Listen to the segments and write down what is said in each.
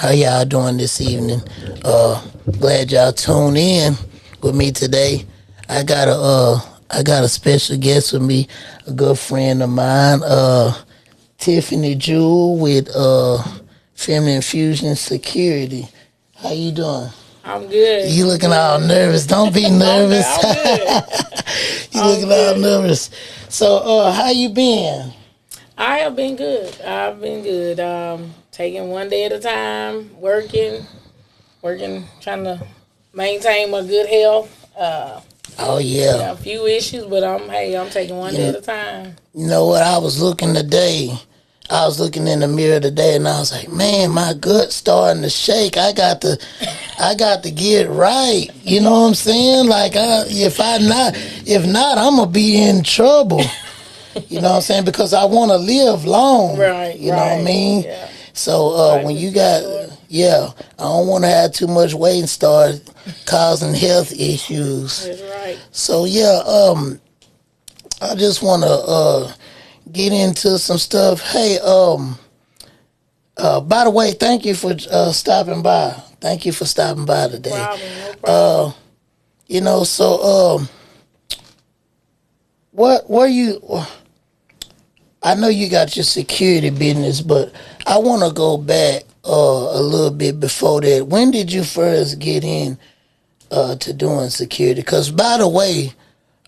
How y'all doing this evening? Glad y'all tuned in with me today. I got a special guest with me, a good friend of mine, Tiffany Jewell with Feminine Fusion Security. How you doing? I'm good. You looking all nervous. Don't be nervous. I'm good. You I'm looking all good. nervous. So, how you been? I have been good. I've been good. Taking one day at a time, working, trying to maintain my good health. Oh yeah. Got a few issues, but I'm taking one day at a time. You know what? I was looking today. I was looking in the mirror today, and I was like, "Man, my gut's starting to shake. I got to get right." You know what I'm saying? Like, if not, I'm gonna be in trouble. You know what I'm saying? Because I want to live long. Right. You know what I mean? Yeah. So Life when is you too got, short. yeah, I don't want to have too much weight and start causing health issues. That's right. So yeah, I just want to get into some stuff. Hey, by the way, thank you for stopping by. Thank you for stopping by today. No problem. You know, so what were you? I know you got your security business, but I want to go back a little bit before that. When did you first get in to doing security? Because by the way,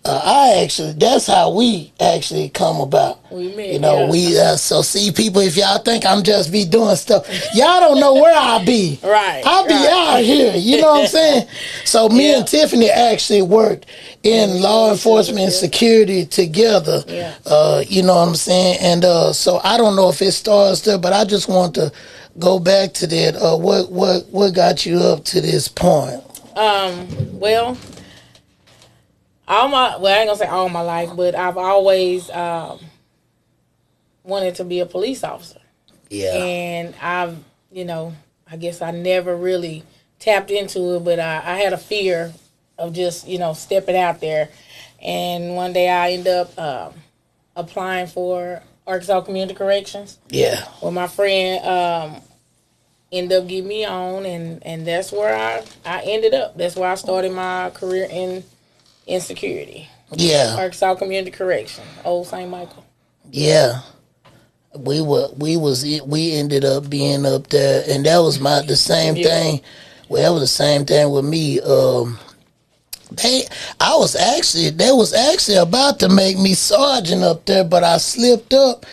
that's how we actually come about. We met, You know, yeah. so see people, if y'all think I'm just be doing stuff, y'all don't know where I be. Right. I'll be out here, you know what I'm saying? So me Yeah. and Tiffany actually worked in law enforcement and yeah. security together. Yeah. You know what I'm saying? And so I don't know if it starts there, but I just want to go back to that. What got you up to this point? Well, I ain't gonna say all my life, but I've always wanted to be a police officer. Yeah. And I guess I never really tapped into it, but I had a fear of just, stepping out there. And one day I ended up applying for Arkansas Community Corrections. Yeah. Well, my friend ended up getting me on, and that's where I ended up. That's where I started my career in security. Yeah. Arkansas Community Correction, Old St. Michael. Yeah. We ended up being up there, and that was the same Yeah. thing. Well, that was the same thing with me. They was actually about to make me sergeant up there, but I slipped up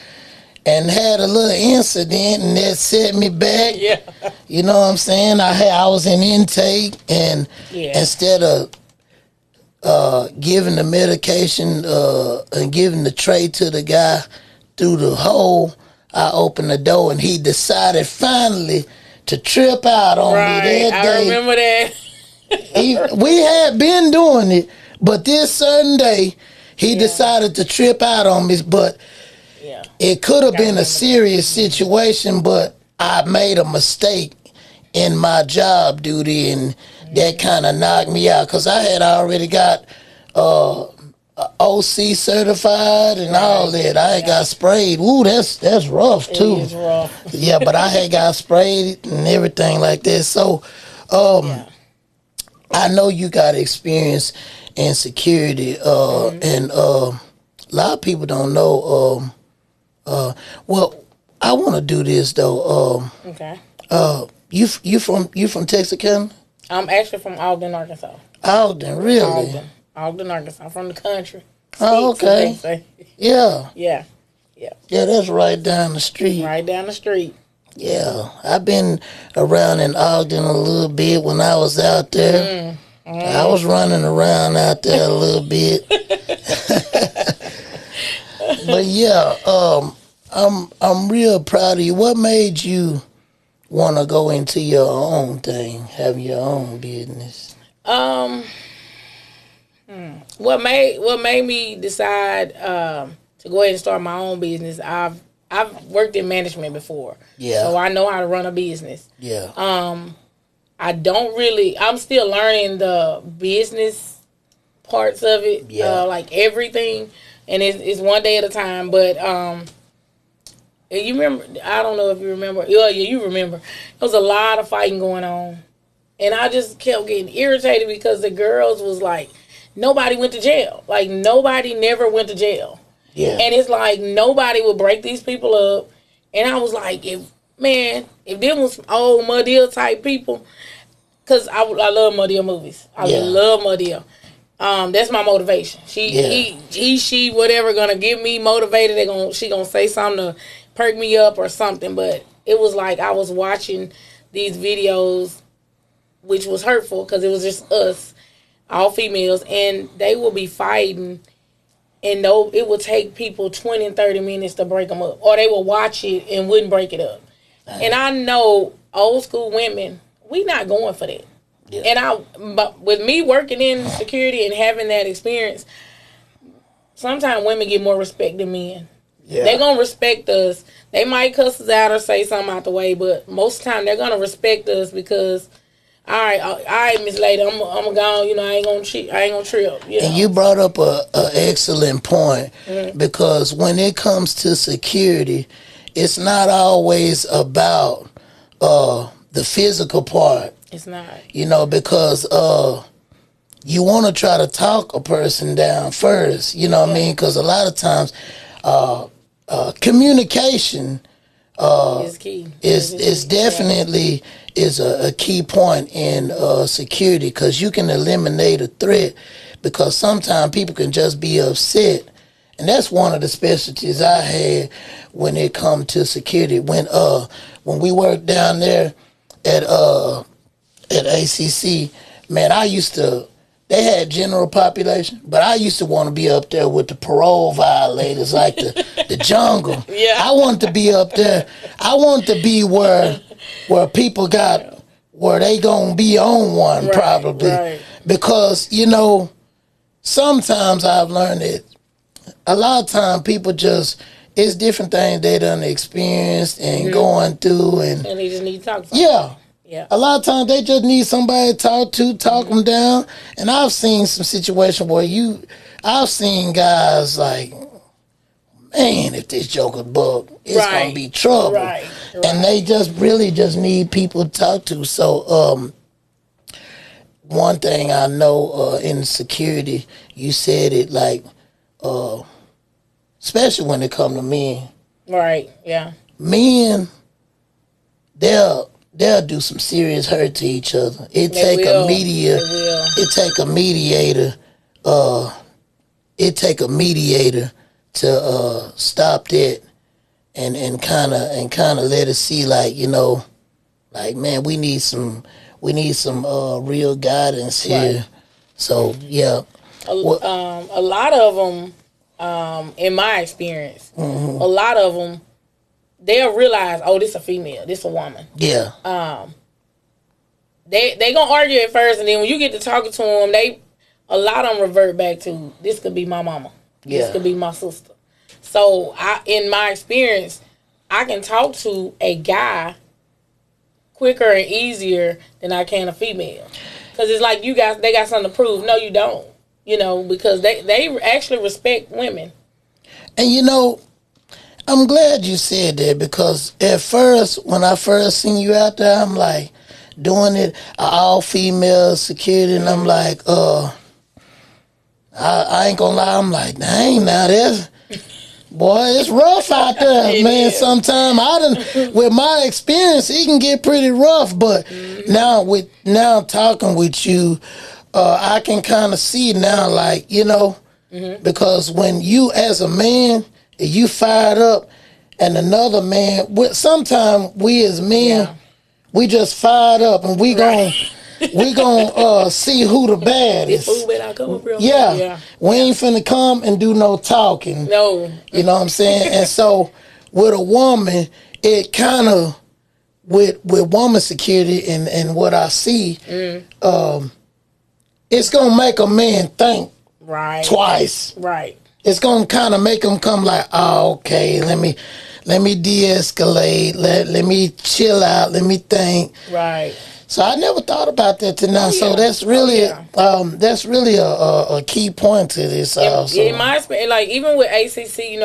and had a little incident, and that set me back. Yeah. You know what I'm saying? I was in intake, and instead of giving the medication and giving the tray to the guy through the hole, I opened the door, and he decided finally to trip out on me that day. I remember that. We had been doing it, but this certain day, he decided to trip out on me. But it could have been a serious situation, but I made a mistake in my job duty, and that kind of knocked me out because I had already got OC certified and all that. I had got sprayed. Ooh, that's rough too. It is rough. Yeah, but I had got sprayed and everything like that. So, I know you got experience in security, and a lot of people don't know. Well, I want to do this though. Okay. You from Texarkana? I'm actually from Ogden, Arkansas. Ogden, really? Ogden, Arkansas. I'm from the country. Oh, okay. Yeah. Yeah. Yeah, that's right down the street. Right down the street. Yeah, I've been around in Ogden a little bit when I was out there. I was running around out there a little bit. But yeah, I'm real proud of you. What made you want to go into your own thing, have your own business? What made me decide to go ahead and start my own business? I've worked in management before, so I know how to run a business. Yeah. I'm still learning the business parts of it, like everything, and it's one day at a time. But And you remember, I don't know if you remember. Yeah, you remember. There was a lot of fighting going on. And I just kept getting irritated because the girls was like, nobody went to jail. Like, nobody never went to jail. Yeah. And it's like, nobody would break these people up. And I was like, if them was old Muddill type people, because I love Muddill movies. I love Muddill. That's my motivation. She, whatever, gonna get me motivated. She gonna say something to perk me up or something. But it was like I was watching these videos, which was hurtful because it was just us, all females, and they will be fighting, and it would take people 20 and 30 minutes to break them up, or they will watch it and wouldn't break it up. And I know old school women, we not going for that. Yeah. But with me working in security and having that experience, sometimes women get more respect than men. Yeah. They're going to respect us. They might cuss us out or say something out the way, but most of the time they're going to respect us because, all right, Miss Lady, I'm gone. You know, I ain't gonna cheat. I ain't gonna trip. You know? And you brought up a excellent point, because when it comes to security, it's not always about the physical part. It's not. You know, because you want to try to talk a person down first. You know what I mean? Because a lot of times, communication is key. Is definitely is a key point in security, because you can eliminate a threat, because sometimes people can just be upset. And that's one of the specialties I had when it come to security. When we worked down there at ACC, man, they had general population, but I used to want to be up there with the parole violators, like the jungle. Yeah. I want to be up there. I want to be where people where they gonna be on one, probably. Right. Because, you know, sometimes I've learned that a lot of times people it's different things they done experienced and going through, and they just need to talk to yeah. Yeah. A lot of times they just need somebody to talk them down. And I've seen some situations where I've seen guys like, man, if this joker buck, it's going to be trouble. Right. And they just really just need people to talk to. So one thing I know in security, you said it, like, especially when it come to men. Right, yeah. Men, they'll do some serious hurt to each other. It take a mediator to stop that and kind of let us see, like, you know, like, man, we need some real guidance here. Right. So yeah, a lot of them, in my experience, a lot of them, they'll realize, oh, this a female, this a woman. Yeah. They gonna argue at first, and then when you get to talking to them, a lot of them revert back to, this could be my mama. Yeah. This could be my sister. So in my experience, I can talk to a guy quicker and easier than I can a female, because it's like they got something to prove. No, you don't. You know, because they actually respect women. And you know, I'm glad you said that, because at first, when I first seen you out there, I'm like, doing it, all female security, and I'm like, I ain't gonna lie, I'm like, dang, now boy, it's rough out there, man. Sometimes with my experience, it can get pretty rough, but now talking with you, I can kind of see now, like, you know, because when you as a man, you fired up, and another man, sometimes we as men, we just fired up, and we gon' see who the bad is. Yeah, we ain't finna come and do no talking. No, you know what I'm saying. And so with a woman, it kind of with woman security and what I see, it's gonna make a man think twice. Right. It's gonna kind of make him come like, oh, okay, let me de-escalate. Let me chill out. Let me think. Right. So I never thought about that till now. Oh, So yeah. that's really a key point to this. In my experience, like even with ACC,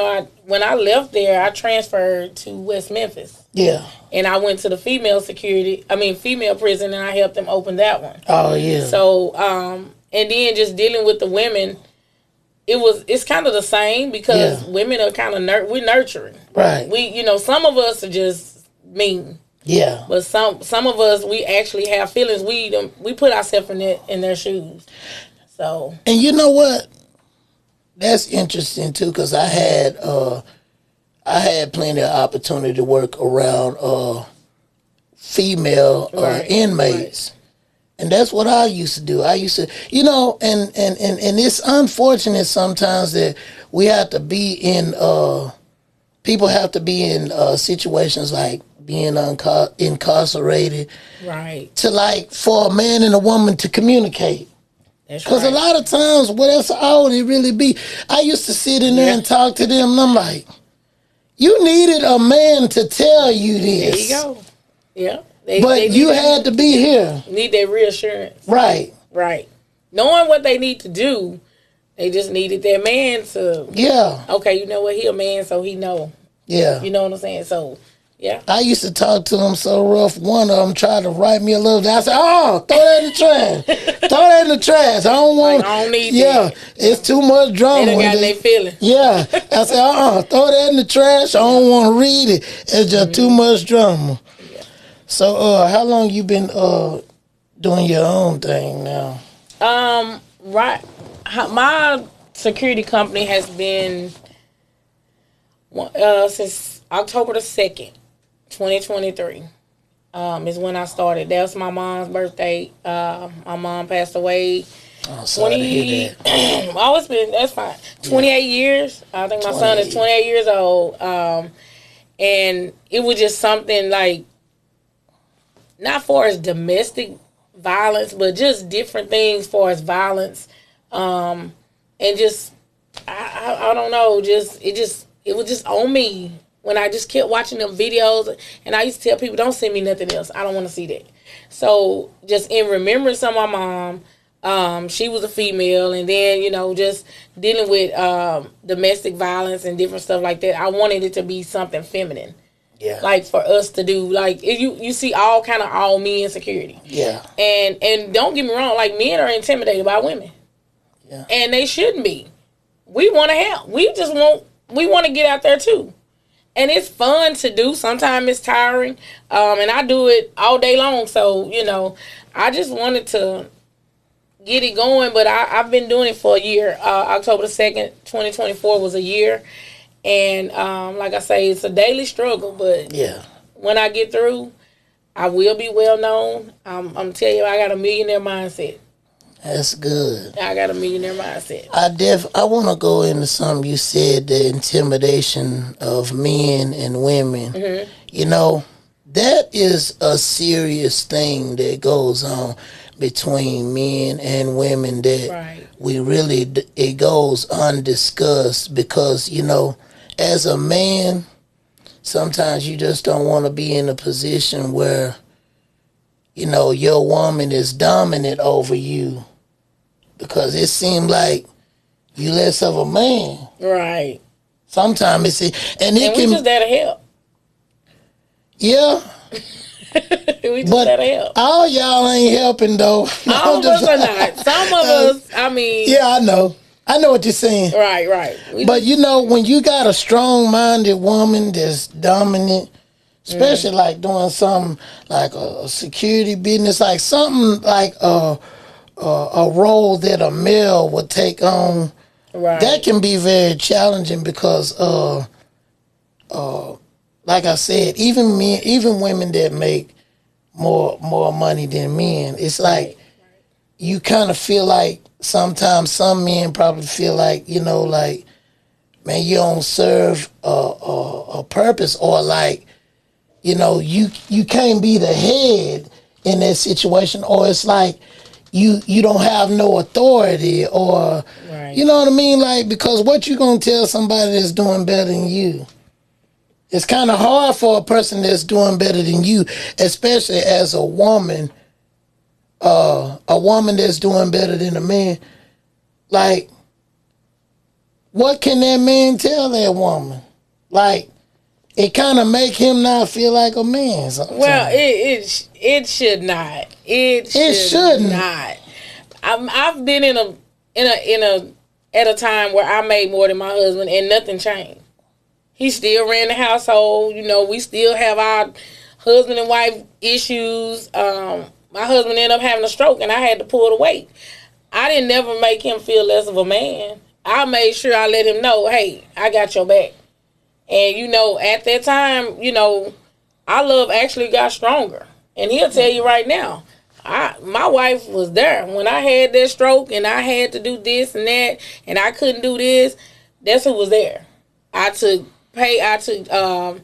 when I left there, I transferred to West Memphis. Yeah. And I went to the female prison, and I helped them open that one. Oh yeah. So, and then just dealing with the women, it's kind of the same because women are kind of we're nurturing. Right. We, some of us are just mean. Yeah. But some of us, we actually have feelings. We put ourselves in their shoes. So. And you know what? That's interesting too, because I had plenty of opportunity to work around female inmates. Right. And that's what I used to do. I used to, and it's unfortunate sometimes that we have to be in, people have to be in situations like being incarcerated. Right. For a man and a woman to communicate. Because a lot of times, that's all it really be. I used to sit in there and talk to them, and I'm like, you needed a man to tell you this. There you go. Yeah. But you had to be here. Need their reassurance. Right. Right. Knowing what they need to do, they just needed their man to. Yeah. Okay, you know what? He a man, so he know. Yeah. You know what I'm saying? So, yeah. I used to talk to them so rough. One of them tried to write me a little bit. I said, throw that in the trash. Throw that in the trash. I don't want I don't need that. It's too much drama. They done got their feeling. Yeah. I said, throw that in the trash. I don't want to read it. It's just too much drama. Yeah. So, how long you been doing your own thing now? Right. My security company has been since October the 2nd, 2023. Is when I started. That was my mom's birthday. My mom passed away. Oh, sorry to hear that. Always been, that's fine. 28 years. I think my son is 28 years old. And it was just something like, not for as domestic violence, but just different things for as violence. And just, I don't know, it was just on me when I just kept watching them videos. And I used to tell people, don't send me nothing else. I don't want to see that. So just in remembrance of my mom, she was a female, and then, just dealing with domestic violence and different stuff like that, I wanted it to be something feminine. Yeah. Like for us to do, like you see all men security. Yeah. And don't get me wrong, like men are intimidated by women. Yeah. And they shouldn't be. We want to help. We want to get out there too. And it's fun to do. Sometimes it's tiring. And I do it all day long. So, I just wanted to get it going, but I've been doing it for a year. October the 2nd, 2024 was a year. And like I say, it's a daily struggle, but when I get through, I will be well known. I'm telling you, I got a millionaire mindset. That's good. I got a millionaire mindset. I want to go into something you said, the intimidation of men and women. Mm-hmm. That is a serious thing that goes on between men and women that it goes undiscussed because, as a man, sometimes you just don't want to be in a position where, your woman is dominant over you because it seems like you less of a man. Right. Sometimes we just there to help. Yeah. We just there to help. All y'all ain't helping though. All of us are not. Some of us, Yeah, I know. I know what you're saying. Right. But when you got a strong-minded woman that's dominant, especially like doing something like a security business, like something like a role that a male would take on, that can be very challenging because, like I said, even women that make more money than men, it's like you kind of feel like sometimes some men probably feel like, man, you don't serve a purpose, or like, you can't be the head in that situation, or it's like you don't have no authority, or you know what I mean? Like, because what you gonna tell somebody that's doing better than you? It's kind of hard for a person that's doing better than you, especially as a woman, a woman that's doing better than a man, like, what can that man tell that woman? Like, it kind of make him not feel like a man sometimes. Well, it should not. It shouldn't. not. I've been in a at a time where I made more than my husband and nothing changed. He still ran the household. You know, we still have our husband and wife issues. My husband ended up having a stroke and I had to pull the weight. I didn't never make him feel less of a man. I made sure I let him know, hey, I got your back. And, you know, at that time, you know, our love actually got stronger. And he'll tell you right now, my wife was there. When I had that stroke and I had to do this and that, and I couldn't do this, that's who was there. I took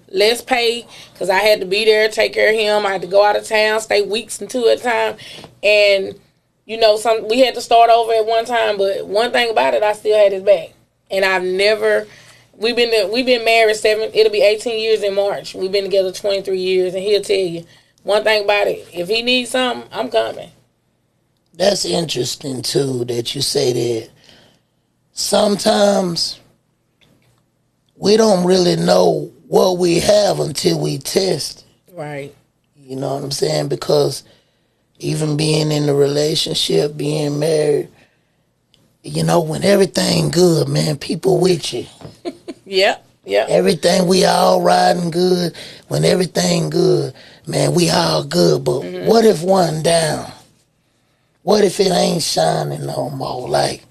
less pay because I had to be there, take care of him. I had to go out of town, stay weeks and two at a time. And, you know, we had to start over at one time. But one thing about it, I still had his back. And I've never... We've been married it'll be 18 years in March. We've been together 23 years, and he'll tell you one thing about it. If he needs something, I'm coming. That's interesting, too, that you say that. Sometimes we don't really know what we have until we test it. Right. You know what I'm saying? Because even being in a relationship, being married, you know, when everything good, man, people with you. Yep. Everything, we all riding good. When everything good, man, we all good. But what if one down? What if it ain't shining no more? Like,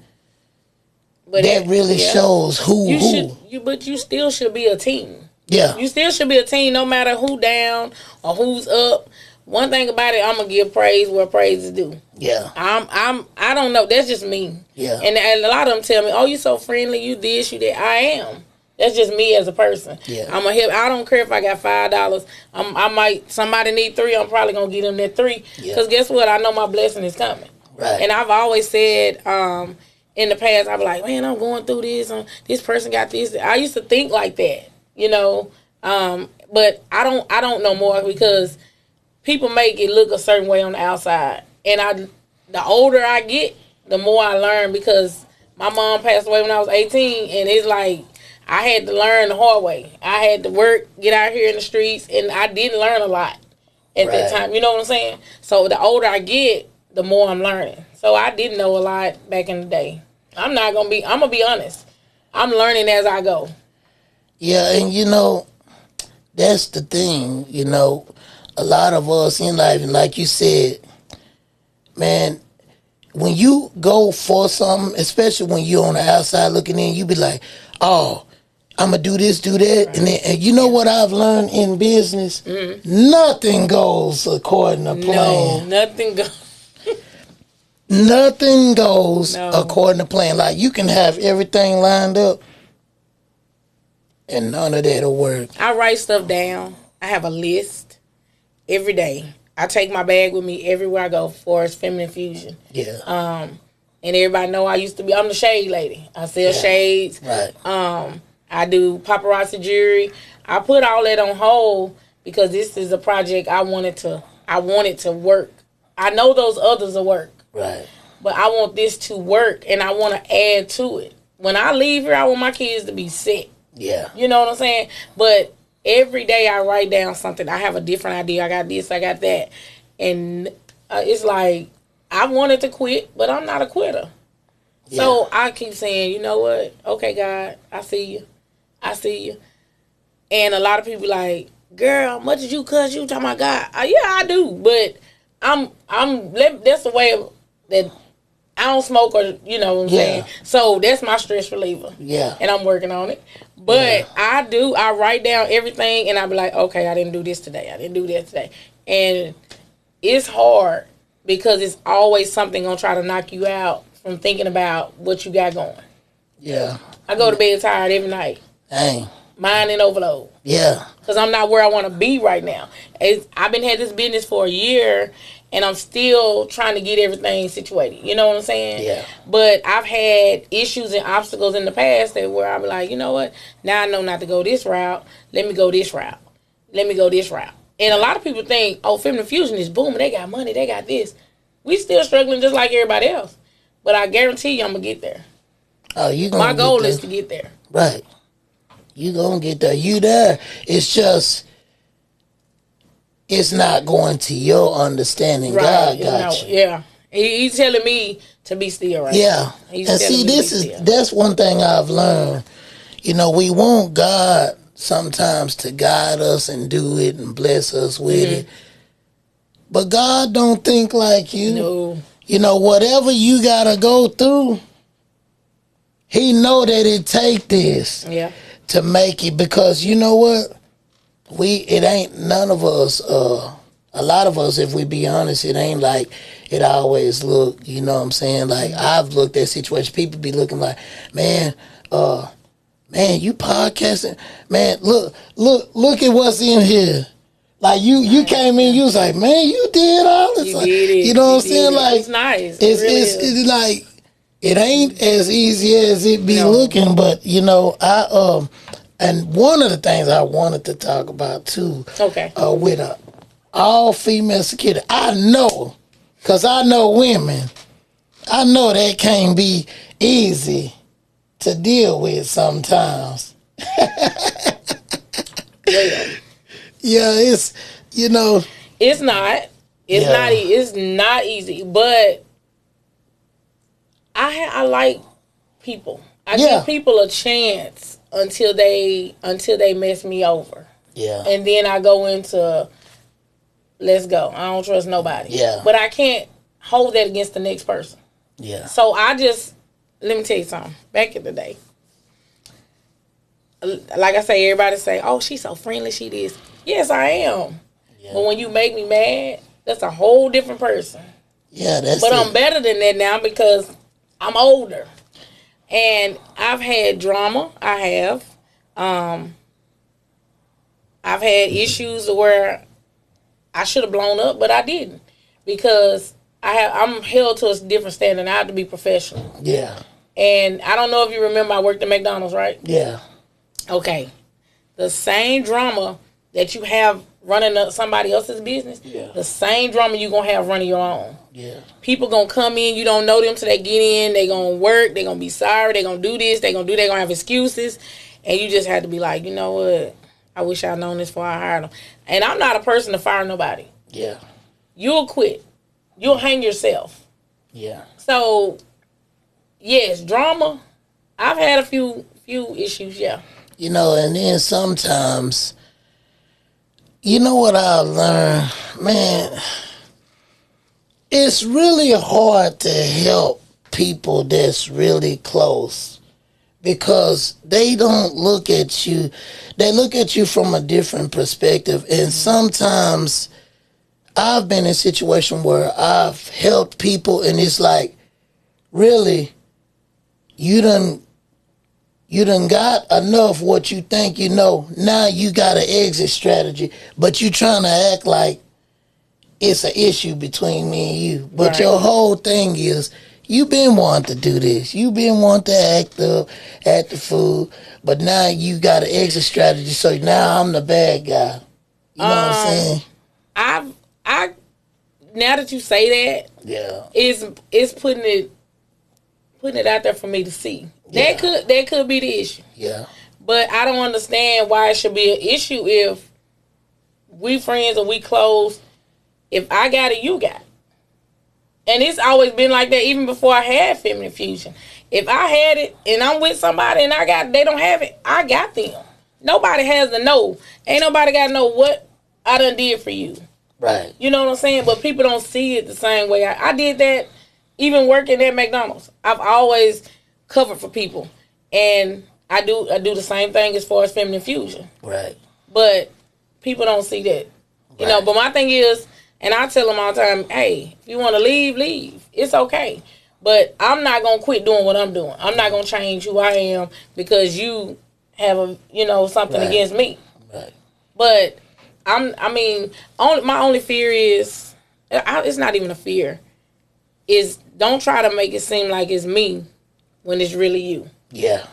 but that really shows who. But you still should be a team. Yeah. You still should be a team no matter who down or who's up. One thing about it, I'm gonna give praise where praise is due. Yeah. I don't know. That's just me. Yeah. And a lot of them tell me, "Oh, you so friendly. You this, you that." I am. That's just me as a person. Yeah. I'm a help. I don't care if I got $5. I might, somebody need $3. I'm probably gonna give them that $3. Because guess what? I know my blessing is coming. Right. And I've always said, in the past, I'd be like, man, I'm going through this. This person got this. I used to think like that, you know. But I don't know more because people make it look a certain way on the outside. And the older I get, the more I learn because my mom passed away when I was 18, and it's like I had to learn the hard way. I had to work, get out here in the streets, and I didn't learn a lot at that time. You know what I'm saying? So the older I get, the more I'm learning. So I didn't know a lot back in the day. I'm gonna be honest. I'm learning as I go. Yeah, and you know, that's the thing, you know. A lot of us in life, and like you said, man, when you go for something, especially when you're on the outside looking in, you be like, oh, I'm going to do this, do that. Right. And you know what I've learned in business? Mm-hmm. Nothing goes according to plan. No, nothing goes. Nothing goes according to plan. Like, you can have everything lined up, and none of that will work. I write stuff down. I have a list every day. I take my bag with me everywhere I go for feminine fusion. Yeah. And everybody know I'm the shade lady. I sell shades. Right. I do paparazzi jewelry. I put all that on hold because this is a project I want it to work. I know those others will work. Right. But I want this to work and I want to add to it. When I leave here, I want my kids to be set. Yeah. You know what I'm saying? But every day I write down something. I have a different idea. I got this, I got that. And it's like, I wanted to quit, but I'm not a quitter. Yeah. So I keep saying, you know what? Okay, God, I see you. I see you. And a lot of people like, girl, much as you cuss, you talking about God. Yeah, I do. But that's the way that I don't smoke or, you know what I'm saying? So that's my stress reliever. Yeah. And I'm working on it. But I write down everything and I be like, okay, I didn't do this today. I didn't do that today. And it's hard because it's always something gonna try to knock you out from thinking about what you got going. Yeah. I go to bed tired every night. Dang. Mind in overload. Yeah. Because I'm not where I want to be right now. I've been had this business for a year and I'm still trying to get everything situated. You know what I'm saying? Yeah. But I've had issues and obstacles in the past where I'm like, you know what? Now I know not to go this route. Let me go this route. Let me go this route. And a lot of people think, oh, feminine fusion is booming. They got money. They got this. We still struggling just like everybody else. But I guarantee you I'm going to get there. Oh, you gonna My goal get there. is to get there. Right. You gonna get there. You there. It's just, it's not going to your understanding. Right. God got you. Yeah. He's telling me to be still right Yeah. now. He's And telling see, me to be still. that's one thing I've learned. You know, we want God sometimes to guide us and do it and bless us with it. But God don't think like you. No. You know, whatever you gotta go through, He know that it take this to make it, because you know what? It ain't none of us, a lot of us, if we be honest, it ain't like it always look, you know what I'm saying? Like, I've looked at situations, people be looking like, man, you podcasting, man, look at what's in here. Like, you came in, you was like, man, you did all this. You did it. You know what I'm saying? Like, it's nice. It's like, it ain't as easy as it be looking, but you know, and one of the things I wanted to talk about too, with a all female security, I know, cause I know women, I know that can't be easy to deal with sometimes. Yeah, it's, you know, it's not. It's not easy, but I like people. I give people a chance until they mess me over. Yeah. And then I go into, let's go. I don't trust nobody. Yeah. But I can't hold that against the next person. Yeah. So let me tell you something. Back in the day, like I say, everybody say, oh, she's so friendly, she this. Yes, I am. Yeah. But when you make me mad, that's a whole different person. Yeah, But I'm better than that now because I'm older. And I've had drama. I have. I've had issues where I should have blown up, but I didn't. Because I'm held to a different standard. I have to be professional. Yeah. And I don't know if you remember, I worked at McDonald's, right? Yeah. Okay. The same drama that you have running somebody else's business, the same drama you going to have running your own. Yeah. People going to come in, you don't know them till they get in, they going to work, they going to be sorry, they going to do this, they going to have excuses, and you just have to be like, you know what, I wish I'd known this before I hired them. And I'm not a person to fire nobody. Yeah. You'll quit. You'll hang yourself. Yeah. So, yes, drama, I've had a few issues, yeah. You know, and then sometimes, you know what I learned? Man, it's really hard to help people that's really close because they don't look at you. They look at you from a different perspective. And sometimes I've been in a situation where I've helped people and it's like, really, you done got enough what you think you know. Now you got an exit strategy, but you trying to act like it's an issue between me and you. But your whole thing is, you been wanting to do this. You been wanting to act up, act the fool, but now you got an exit strategy, so now I'm the bad guy. You know what I'm saying? I now that you say that, it's putting it out there for me to see. That could be the issue. Yeah. But I don't understand why it should be an issue if we friends or we close. If I got it, you got it. And it's always been like that even before I had Feminine Fusion. If I had it and I'm with somebody and they don't have it, I got them. Nobody has to know. Ain't nobody got to know what I done did for you. Right. You know what I'm saying? But people don't see it the same way. I did that even working at McDonald's. I've always covered for people. And I do the same thing as far as Feminine Fusion. Right. But people don't see that. You know, but my thing is, and I tell them all the time, hey, if you want to leave, leave. It's okay. But I'm not going to quit doing what I'm doing. I'm not going to change who I am because you have something against me. Right. But my only fear is, it's not even a fear, is don't try to make it seem like it's me when it's really you. Yeah.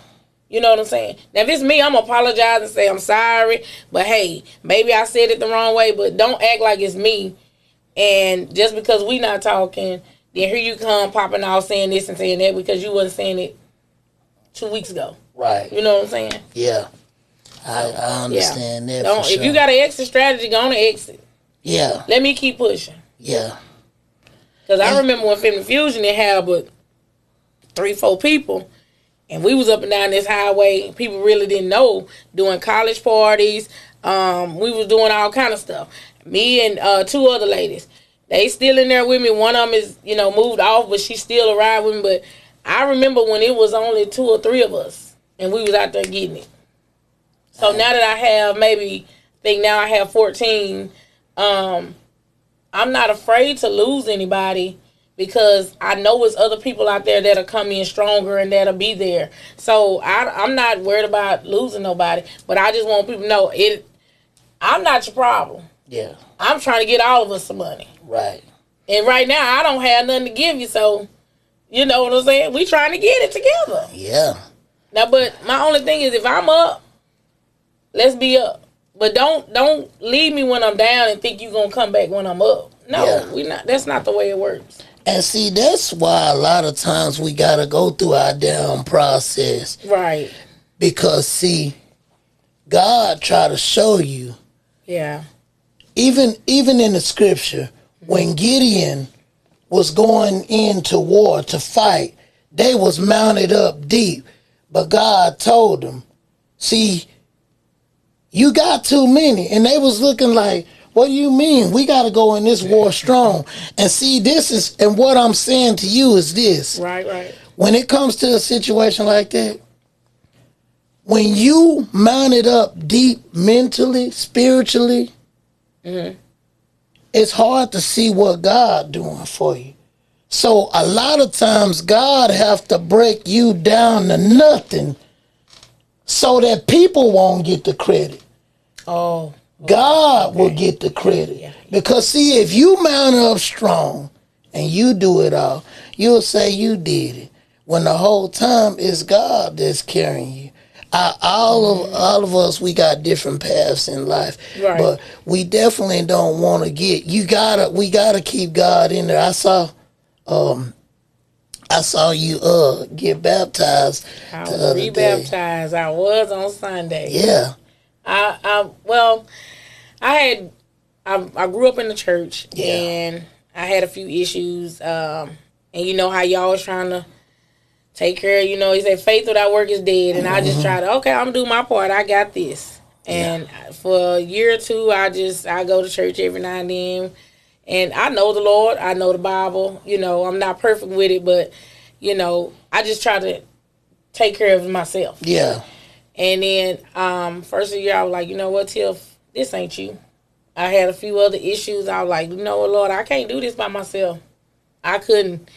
You know what I'm saying? Now, if it's me, I'm going to apologize and say I'm sorry. But, hey, maybe I said it the wrong way. But don't act like it's me And just because we not talking, then here you come popping off saying this and saying that because you wasn't saying it 2 weeks ago. Right. You know what I'm saying? Yeah. I understand that. Don't, for sure. If you got an exit strategy, go on and exit. Yeah. Let me keep pushing. Yeah. Because I remember when Family Fusion, they had but 3-4 people. And we was up and down this highway. People really didn't know. Doing college parties. We was doing all kind of stuff. Me and 2 other ladies. They still in there with me. One of them is, moved off, but she still arrived with me. But I remember when it was only 2 or 3 of us. And we was out there getting it. So now that I have now I have 14, I'm not afraid to lose anybody because I know it's other people out there that'll come in stronger and that'll be there. So I'm not worried about losing nobody, but I just want people to know I'm not your problem. Yeah. I'm trying to get all of us some money. Right. And right now I don't have nothing to give you, so you know what I'm saying? We trying to get it together. Yeah. Now, but my only thing is if I'm up, let's be up. But don't leave me when I'm down and think you're gonna come back when I'm up. No, we not. That's not the way it works. And see, that's why a lot of times we gotta go through our down process. Right. Because see, God try to show you. Yeah. Even in the scripture, when Gideon was going into war to fight, they was mounted up deep. But God told them, see, you got too many. And they was looking like, what do you mean? We got to go in this war strong. And see, and what I'm saying to you is this. Right. When it comes to a situation like that, when you mounted up deep mentally, spiritually, it's hard to see what God doing for you. So a lot of times God have to break you down to nothing so that people won't get the credit. Oh. God will get the credit. Yeah. Because see, if you mount up strong and you do it all, you'll say you did it. When the whole time it's God that's carrying you. All of us, we got different paths in life. Right. But we definitely don't want to we gotta keep God in there. I saw you get baptized. I was rebaptized. I was on Sunday. Yeah. I grew up in the church and I had a few issues. And you know how y'all was trying to take care of, he said faith without work is dead. And I just tried to, I'm going to do my part. I got this. And for a year or two, I go to church every now and then. And I know the Lord. I know the Bible. I'm not perfect with it, but, I just try to take care of myself. Yeah. And then first of the year, I was like, you know what, Tiff, this ain't you. I had a few other issues. I was like, you know what, Lord, I can't do this by myself. I couldn't.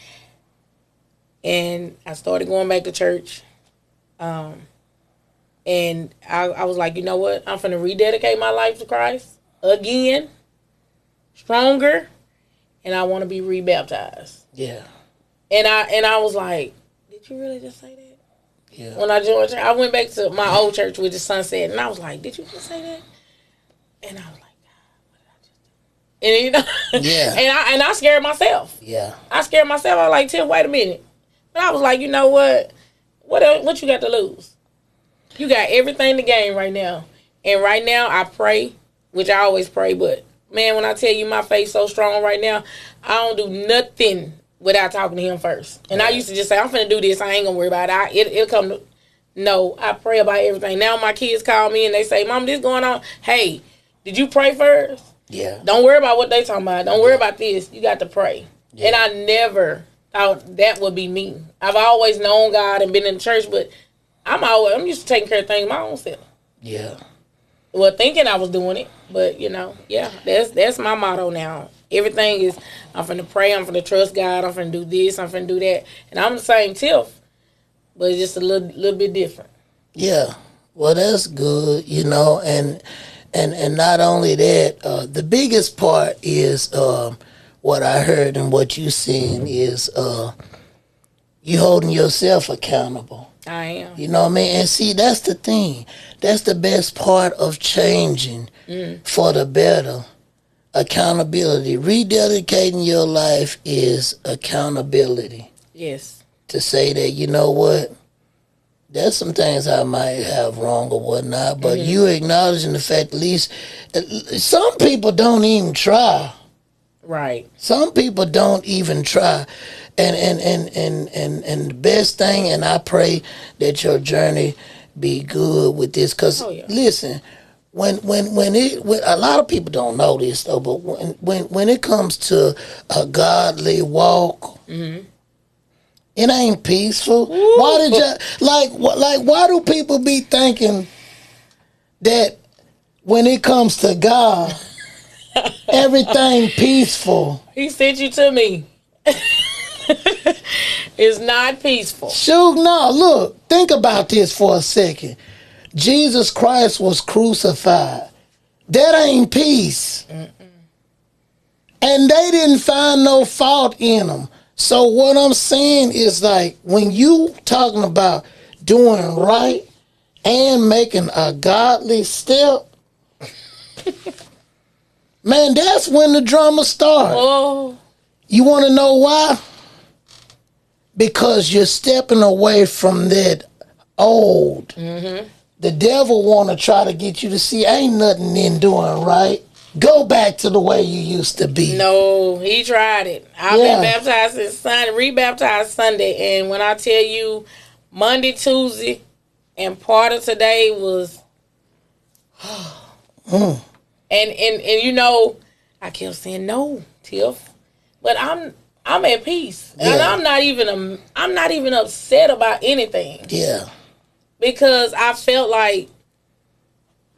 And I started going back to church. And I was like, you know what, I'm finna rededicate my life to Christ again, stronger, and I want to be rebaptized. Yeah. And I was like, did you really just say that? Yeah. When I joined church, I went back to my old church with the sunset, and I was like, did you just say that? And I was like, God, what did I just do? And Yeah. and I scared myself. Yeah. I scared myself. I was like, Tim, wait a minute. But I was like, you know what? What you got to lose? You got everything to gain right now. And right now, I pray, which I always pray, but man, when I tell you my faith so strong right now, I don't do nothing without talking to him first. And I used to just say, I'm finna do this. I ain't gonna worry about it. It'll come to... No, I pray about everything. Now my kids call me and they say, Mom, this going on. Hey, did you pray first? Yeah. Don't worry about what they talking about. Don't worry about this. You got to pray. Yeah. And I never thought that would be me. I've always known God and been in the church, but I'm used to taking care of things my own self. Yeah. Well, thinking I was doing it, but that's my motto now. Everything is, I'm finna pray, I'm finna trust God, I'm finna do this, I'm finna do that. And I'm the same Tiff, but it's just a little bit different. Yeah. Well, that's good, and not only that, the biggest part is what I heard and what you saying is you holding yourself accountable. I am. You know what I mean? And see, that's the thing. That's the best part of changing for the better. accountability. Rededicating your life is accountability. Yes. To say that, you know what, there's some things I might have wrong or whatnot, but you acknowledging the fact, at least some people don't even try. Right. Some people don't even try. And the best thing, and I pray that your journey be good with this, because listen, when a lot of people don't know this though, but when it comes to a godly walk, it ain't peaceful. Ooh. Why did you why do people be thinking that when it comes to God, everything peaceful? He sent you to me. It's not peaceful. Shoot, no. Look, think about this for a second. Jesus Christ was crucified. That ain't peace. And they didn't find no fault in him. So what I'm saying is, like, when you talking about doing right and making a godly step, man, that's when the drama starts. Oh. You want to know why? Because you're stepping away from that old. The devil want to try to get you to see ain't nothing in doing right. Go back to the way you used to be. No, he tried it. I've been baptized since Sunday, rebaptized Sunday, and when I tell you Monday, Tuesday, and part of today was and you know, I kept saying no, Tiff. But I'm at peace. And I'm not even upset about anything. Yeah. Because I felt like,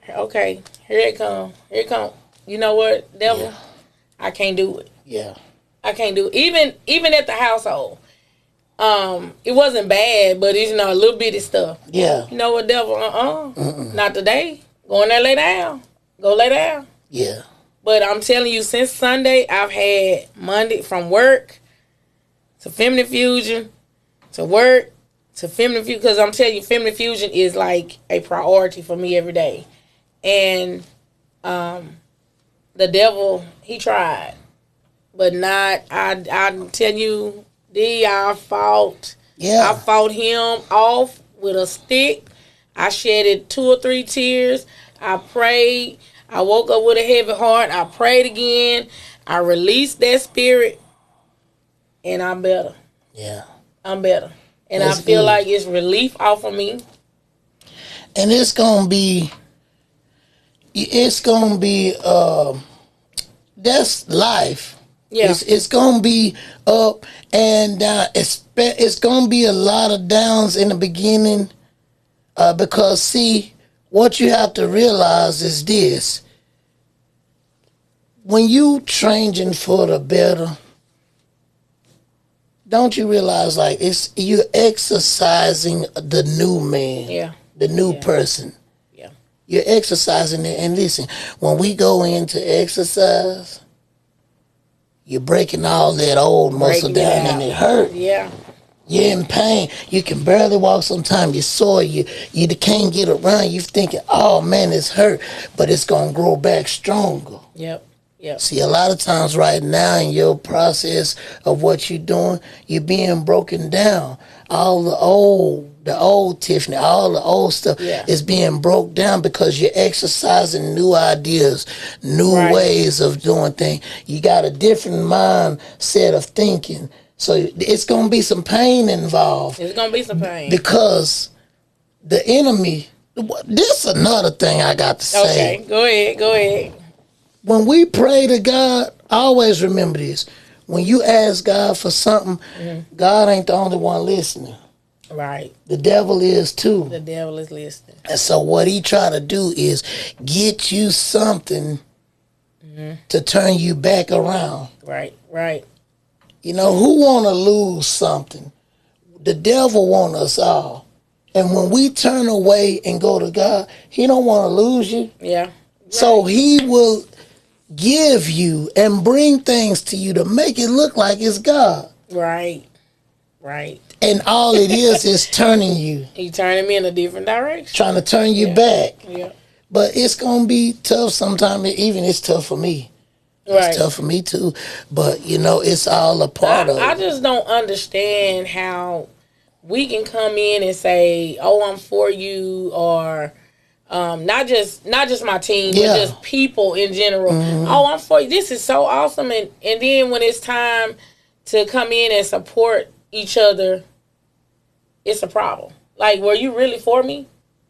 okay, here it come. Here it come. You know what, devil? Yeah. I can't do it. Yeah. I can't do it. Even at the household. It wasn't bad, but it's, a little bitty stuff. Yeah. You know what, devil? Not today. Go in there, lay down. Go lay down. Yeah. But I'm telling you, since Sunday, I've had Monday from work to Feminine Fusion to work to Feminine Fusion. Because I'm telling you, Feminine Fusion is like a priority for me every day. And the devil, he tried. But not, I tell you, I fought. Yeah. I fought him off with a stick. I shedded 2 or 3 tears. I prayed. I woke up with a heavy heart. I prayed again. I released that spirit. And I'm better. Yeah. I'm better. And that's I feel good. Like it's relief off of me. And it's going to be, that's life. Yeah. It's going to be up and down. It's going to be a lot of downs in the beginning. Because, see, what you have to realize is this. When you changing for the better, don't you realize, like, you're exercising the new man. Yeah. The new person. Yeah. You're exercising it. And listen, when we go into exercise, you're breaking all that old muscle down and it hurt. Yeah. You're in pain. You can barely walk sometimes. You're sore. You can't get around. You're thinking, oh, man, it's hurt. But it's going to grow back stronger. Yep. Yep. See, a lot of times right now in your process of what you're doing, you're being broken down. All the old Tiffany, all the old stuff is being broke down because you're exercising new ideas, new ways of doing things. You got a different mindset of thinking. So it's going to be some pain involved. It's going to be some pain. Because the enemy, this is another thing I got to say. Okay, go ahead. When we pray to God, always remember this. When you ask God for something, God ain't the only one listening. Right. The devil is too. The devil is listening. And so what he try to do is get you something to turn you back around. Right. You know, who want to lose something? The devil want us all. And when we turn away and go to God, he don't want to lose you. Yeah. Right. So he will give you and bring things to you to make it look like it's God. Right. And all it is turning you. He turning me in a different direction. Trying to turn you back. Yeah. But it's going to be tough sometimes. Even it's tough for me. It's tough for me too. But, it's all a part of it. I just don't understand how we can come in and say, "Oh, I'm for you," or not just my team, but just people in general. Mm-hmm. "Oh, I'm for you. This is so awesome," and then when it's time to come in and support each other, it's a problem. Like, were you really for me,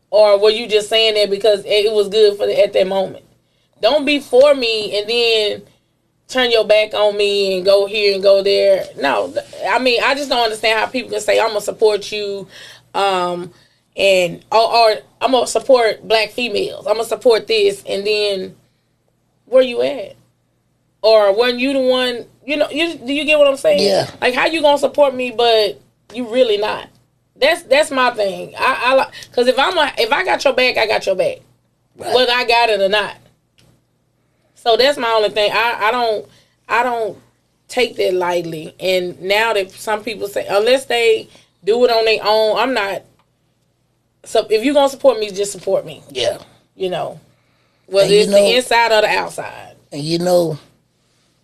or were you just saying that because it was good at that moment? Don't be for me and then turn your back on me and go here and go there. No, I mean, I just don't understand how people can say, "I'm gonna support you," and or "I'm gonna support black females. I'm gonna support this," and then where you at? Or when you the one, do you get what I'm saying? Yeah. Like, how you gonna support me, but you really not? That's my thing. I like, because if I got your back, I got your back, right, whether I got it or not. So that's my only thing. I don't take that lightly. And now that some people say, unless they do it on their own, I'm not. So if you're gonna support me, just support me. Yeah. Whether it's the inside or the outside. And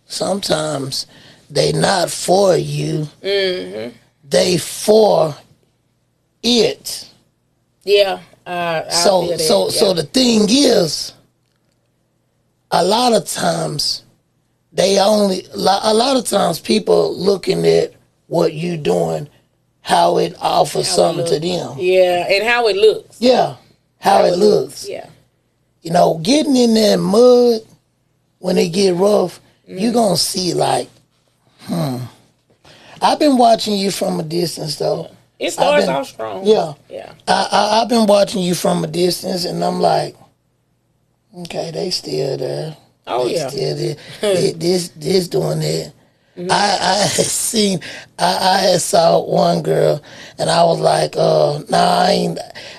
sometimes they not for you. Mm-hmm. They for it. Yeah. So the thing is, a lot of times people looking at what you doing, how it offers something to them. Yeah, and how it looks. Yeah, how it looks. Yeah. Getting in that mud when it get rough, you're going to see like, I've been watching you from a distance though. It starts off strong. Yeah. Yeah. I've been watching you from a distance and I'm like, okay, they still there. Oh, yeah. Still there. this doing that. Mm-hmm. I had saw one girl and I was like,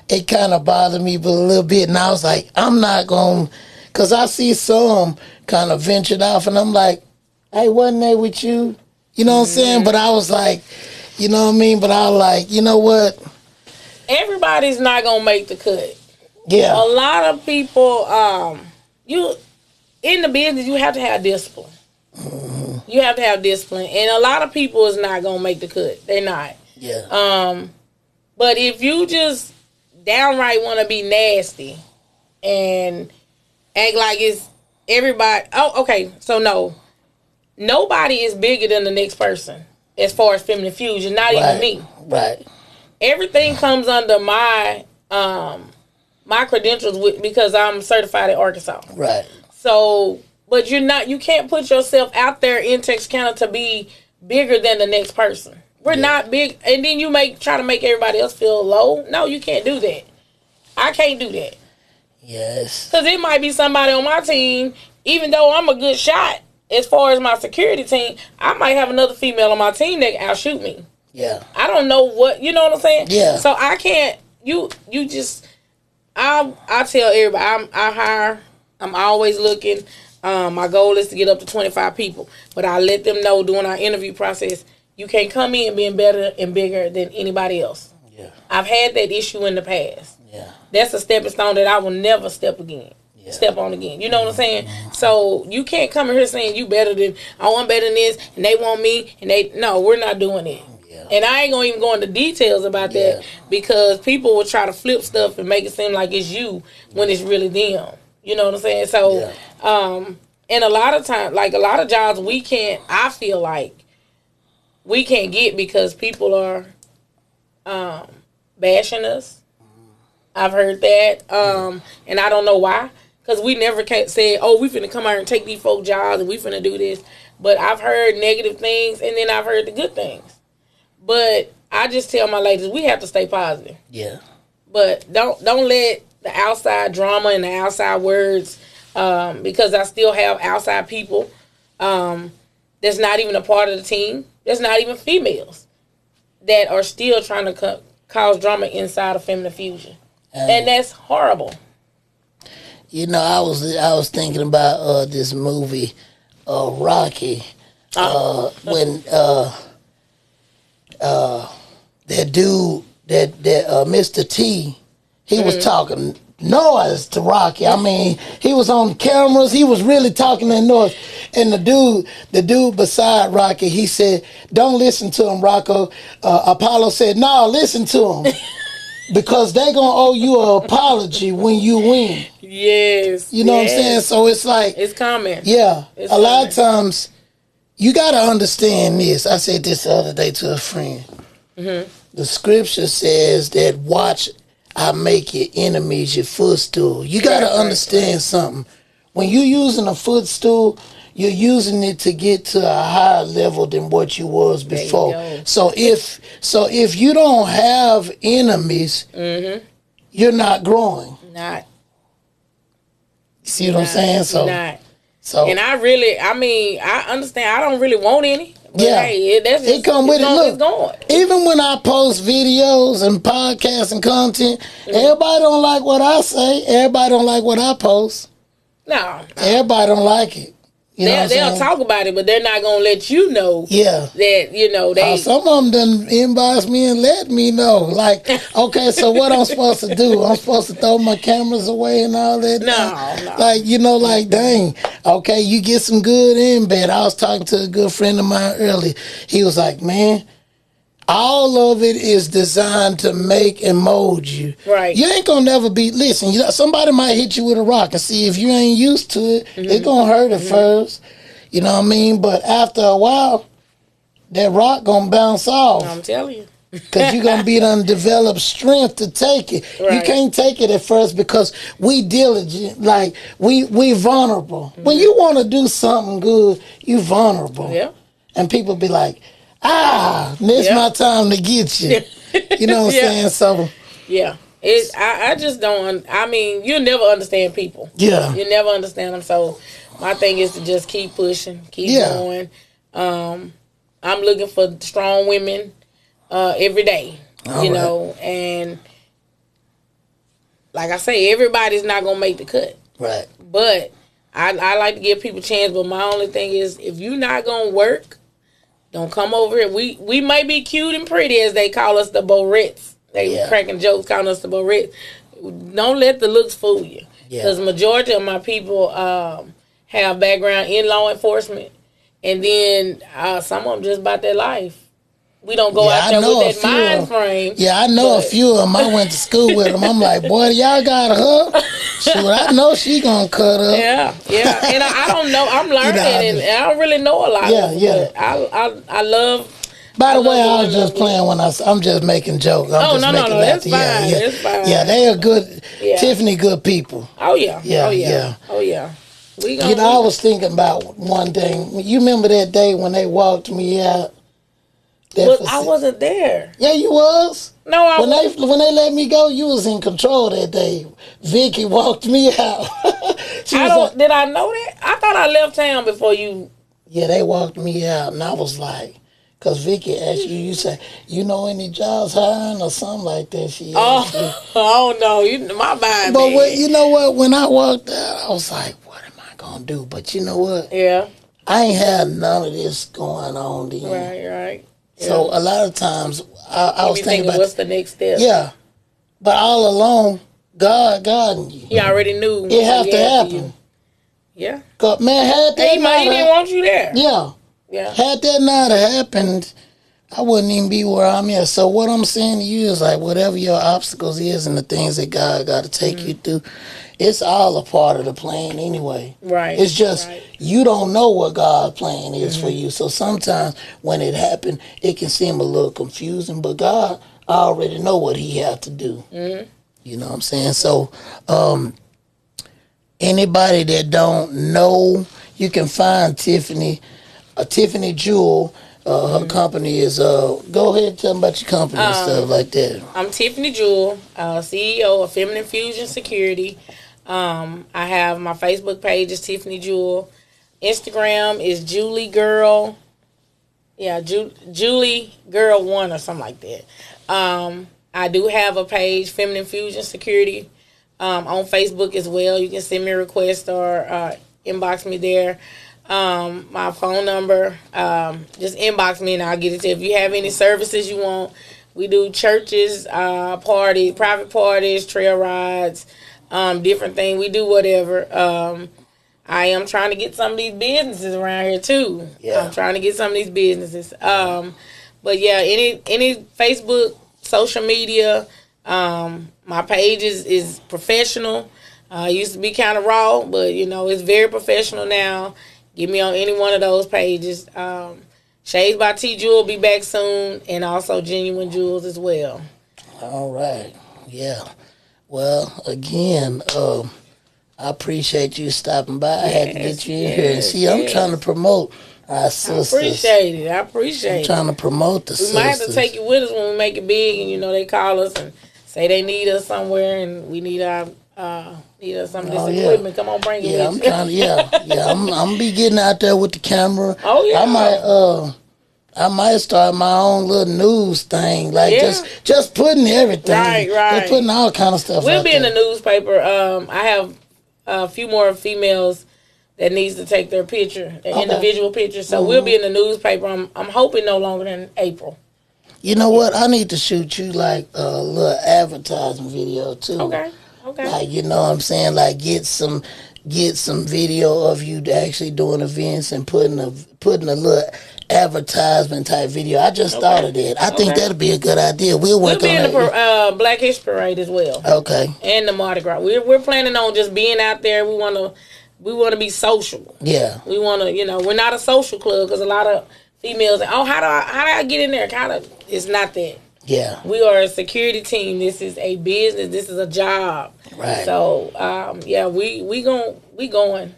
it kind of bothered me but a little bit, and I was like, I'm not going, because I see some kind of ventured off and I'm like, hey, wasn't they with you? You know what I'm saying? But I was like, you know what I mean? But I was like, you know what? Everybody's not going to make the cut. Yeah. A lot of people, you in the business, you have to have discipline. Mm-hmm. You have to have discipline. And a lot of people is not going to make the cut. They're not. Yeah. But if you just downright want to be nasty and act like it's everybody. Oh, okay. So no. Nobody is bigger than the next person as far as feminine fusion, not even me. Right. Everything comes under my my credentials because I'm certified at Arkansas. Right. So, but you can't put yourself out there in Texarkana to be bigger than the next person. We're not big, and then you try to make everybody else feel low. No, you can't do that. I can't do that. Yes. Because it might be somebody on my team, even though I'm a good shot, as far as my security team, I might have another female on my team that can outshoot me. Yeah. I don't know what, you know what I'm saying? Yeah. So I can't, I tell everybody, I hire, I'm always looking. My goal is to get up to 25 people. But I let them know during our interview process, you can't come in being better and bigger than anybody else. Yeah. I've had that issue in the past. Yeah. That's a stepping stone that I will never step on again. You know what I'm saying? Mm-hmm. So you can't come in here saying you better than, I'm better than this, and they want me, and no, we're not doing it. Yeah. And I ain't gonna even go into details about that because people will try to flip stuff and make it seem like it's you when it's really them. You know what I'm saying? So, and a lot of times, like a lot of jobs I feel like we can't get because people are bashing us. I've heard that, and I don't know why. Because we never say, oh, we finna come out and take these folk jobs and we finna do this. But I've heard negative things and then I've heard the good things. But I just tell my ladies, we have to stay positive. Yeah. But don't let the outside drama and the outside words, because I still have outside people that's not even a part of the team, that's not even females, that are still trying to cause drama inside of Feminine Fusion. And that's horrible. You know, I was thinking about this movie, Rocky, when that dude, that Mr. T, he was talking noise to Rocky. I mean, he was on cameras. He was really talking that noise. And the dude beside Rocky, he said, "Don't listen to him, Rocco." Apollo said, "No, listen to him." Because they gonna owe you an apology when you win. Yes. You know what I'm saying? So it's like, it's coming. Yeah. It's a lot of coming. times you gotta understand this. I said this the other day to a friend. Mm-hmm. The scripture says that watch I make your enemies your footstool. You gotta understand something. When you're using a footstool, you're using it to get to a higher level than what you was before. So if you don't have enemies, you're not growing. Not. See what I'm saying? So and I understand. I don't really want any. But yeah, hey, it come with it. Look, going. Even when I post videos and podcasts and content, everybody don't like what I say. Everybody don't like what I post. No. Everybody don't like it. They'll talk about it, but they're not gonna let you know. Yeah. That they. Some of them done inbox me and let me know. Like, okay, so what I'm supposed to do? I'm supposed to throw my cameras away and all that? No. Like, dang. Okay, you get some good in bed. I was talking to a good friend of mine earlier. He was like, man, all of it is designed to make and mold you. Right. You ain't gonna never be. Listen, somebody might hit you with a rock and see if you ain't used to it. It's gonna hurt at first. You know what I mean? But after a while, that rock gonna bounce off. I'm telling you. Because you're gonna be undeveloped strength to take it. Right. You can't take it at first because we diligent. Like we vulnerable. When you want to do something good, you vulnerable. Yeah. And people be like, this my time to get you. You know what I'm saying? So yeah, I just don't. I mean, you'll never understand people. Yeah, you never understand them. So my thing is to just keep pushing, keep going. I'm looking for strong women every day. You know, and like I say, everybody's not gonna make the cut. Right. But I like to give people a chance. But my only thing is, if you're not gonna work, don't come over here. We may be cute and pretty, as they call us, the Borettes. They cracking jokes calling us the Borettes. Don't let the looks fool you. Because majority of my people have background in law enforcement. And then some of them just about their life. We don't go out there with that mind frame. Yeah, I know a few of them. I went to school with them. I'm like, boy, y'all got her. Shoot, I know she gonna cut up. Yeah. And I don't know. I'm learning, and I don't really know a lot. I love. By the way, I was just playing when I'm just making jokes. No, that's fine. That's fine. Yeah, they are good. Tiffany, good people. Oh yeah. I was thinking about one thing. You remember that day when they walked me out? Well, I wasn't there. Yeah, you was. No, I wasn't. When they let me go, you was in control that day. Vicky walked me out. Did I know that? I thought I left town before you. Yeah, they walked me out, and I was like, because Vicky asked you, you said, you know any jobs hiring or something like that? She asked you. Oh no, my mind. But you know what? When I walked out, I was like, what am I gonna do? But you know what? Yeah. I ain't had none of this going on then. Right. So a lot of times I was thinking about what's the next step. Yeah, but all along, God guiding you. He already knew it have to happen. Yeah. Cause man, had that he didn't want you there. Yeah. Had that not happened, I wouldn't even be where I'm at. So what I'm saying to you is like whatever your obstacles is and the things that God got to take you through, it's all a part of the plan anyway. Right. It's just you don't know what God's plan is for you. So sometimes when it happened, it can seem a little confusing, but God already know what he have to do. You know what I'm saying? So anybody that don't know, you can find Tiffany, Tiffany Jewell. Her company is, go ahead and tell them about your company and stuff like that. I'm Tiffany Jewell, CEO of Feminine Fusion Security. I have my Facebook page is Tiffany Jewell. Instagram is Julie Girl. Yeah, Julie Girl 1 or something like that. I do have a page, Feminine Fusion Security, on Facebook as well. You can send me a request or inbox me there. My phone number, just inbox me and I'll get it to you. If you have any services you want, we do churches, private parties, trail rides, different thing. We do whatever. I am trying to get some of these businesses around here too. Yeah. I'm trying to get some of these businesses. But yeah, any Facebook, social media, my page is professional. It used to be kind of raw, but it's very professional now. Get me on any one of those pages. Shades by T Jewell will be back soon, and also Genuine Jewels as well. All right. Yeah. Well, again, I appreciate you stopping by. I had to get you in here. And see, I'm trying to promote our sisters. I appreciate it. I'm trying to promote the sisters. We might have to take you with us when we make it big, and they call us and say they need us somewhere, and we need some of this equipment. Come on, bring it. I'm trying. I'm gonna be getting out there with the camera. Oh yeah. I might start my own little news thing, like just putting everything, right, just putting all kind of stuff. We'll be in the newspaper. I have a few more females that needs to take their picture, individual picture. So we'll be in the newspaper. I'm hoping no longer than April. You know what? I need to shoot you like a little advertising video too. Okay. Like, you know what I'm saying? Like get some video of you actually doing events and putting a little advertisement type video. I just thought of that. I think that'd be a good idea. We'll work be on in the Black History Parade as well. Okay. And the Mardi Gras. We're planning on just being out there. We want to be social. Yeah. We want to, we're not a social club because a lot of females say, "Oh, how do I get in there?" It's not that. Yeah. We are a security team. This is a business. This is a job. Right. So, we going.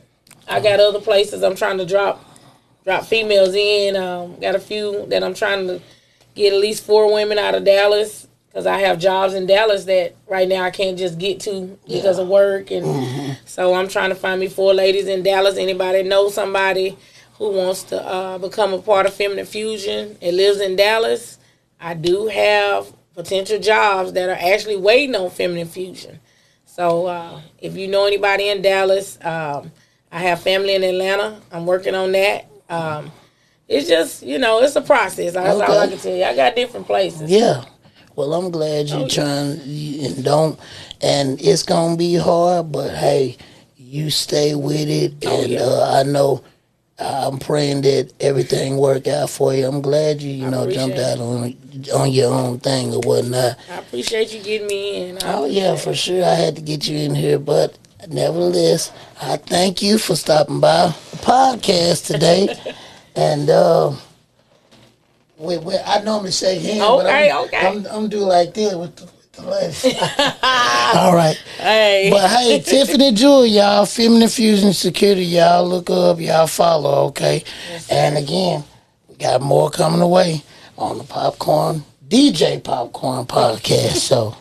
I got other places I'm trying to drop females in. Got a few that I'm trying to get at least 4 women out of Dallas because I have jobs in Dallas that right now I can't just get to because of work. And so I'm trying to find me 4 ladies in Dallas. Anybody know somebody who wants to become a part of Feminine Fusion and lives in Dallas? I do have potential jobs that are actually waiting on Feminine Fusion. So if you know anybody in Dallas, I have family in Atlanta. I'm working on that. It's just, it's a process. That's all I can tell you. I got different places. Yeah. Well, I'm glad you're trying and it's going to be hard, but hey, you stay with it. I know I'm praying that everything work out for you. I'm glad you jumped out on your own thing or whatnot. I appreciate you getting me in. For sure. I had to get you in here, but nevertheless, I thank you for stopping by the podcast today. And I normally shake hands, but I'm do like this with the ladies. All right. Hey. But hey, Tiffany Jewell, y'all, Feminine Fusion Security, y'all look up, y'all follow, okay? Yes, and again, we got more coming away on the DJ Popcorn podcast. So